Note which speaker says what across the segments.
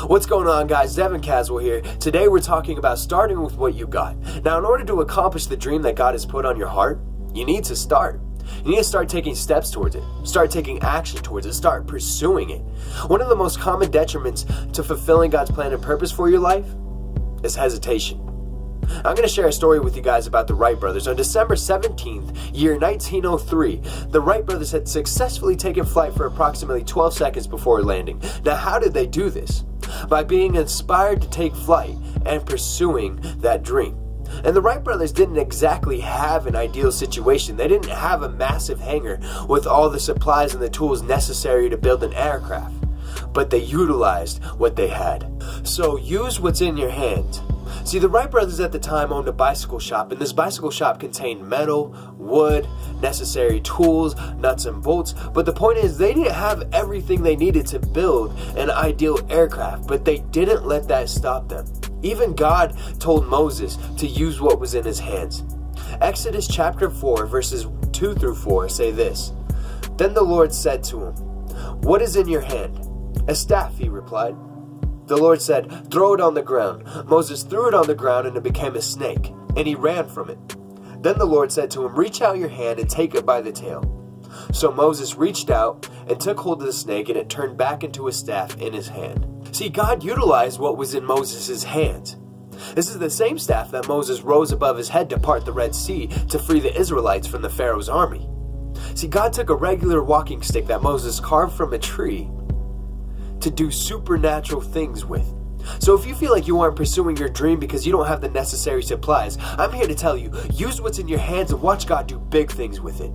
Speaker 1: What's going on, guys? Devin Caswell here. Today we're talking about starting with what you got. Now, in order to accomplish the dream that God has put on your heart, you need to start. You need to start taking steps towards it. Start taking action towards it. Start pursuing it. One of the most common detriments to fulfilling God's plan and purpose for your life is hesitation. I'm going to share a story with you guys about the Wright brothers. On December 17th, year 1903, the Wright brothers had successfully taken flight for approximately 12 seconds before landing. Now, how did they do this? By being inspired to take flight and pursuing that dream. And the Wright brothers didn't exactly have an ideal situation. They didn't have a massive hangar with all the supplies and the tools necessary to build an aircraft. But they utilized what they had. So use what's in your hand. See, the Wright brothers at the time owned a bicycle shop, and this bicycle shop contained metal, wood, necessary tools, nuts and bolts. But the point is, they didn't have everything they needed to build an ideal aircraft, but they didn't let that stop them. Even God told Moses to use what was in his hands. Exodus chapter 4, verses 2 through 4 say this. Then the Lord said to him, "What is in your hand?" "A staff," he replied. The Lord said, "Throw it on the ground." Moses threw it on the ground and it became a snake, and he ran from it. Then the Lord said to him, "Reach out your hand and take it by the tail." So Moses reached out and took hold of the snake, and it turned back into a staff in his hand. See, God utilized what was in Moses' hands. This is the same staff that Moses rose above his head to part the Red Sea to free the Israelites from the Pharaoh's army. See, God took a regular walking stick that Moses carved from a tree to do supernatural things with. So if you feel like you aren't pursuing your dream because you don't have the necessary supplies, I'm here to tell you, use what's in your hands and watch God do big things with it.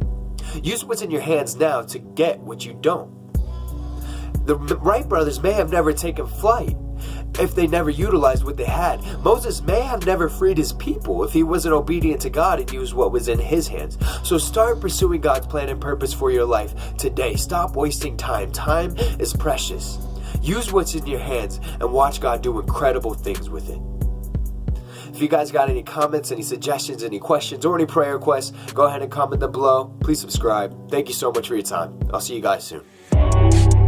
Speaker 1: Use what's in your hands now to get what you don't. The Wright brothers may have never taken flight if they never utilized what they had. Moses may have never freed his people if he wasn't obedient to God and used what was in his hands. So start pursuing God's plan and purpose for your life today. Stop wasting time. Time is precious. Use what's in your hands and watch God do incredible things with it. If you guys got any comments, any suggestions, any questions, or any prayer requests, go ahead and comment them below. Please subscribe. Thank you so much for your time. I'll see you guys soon.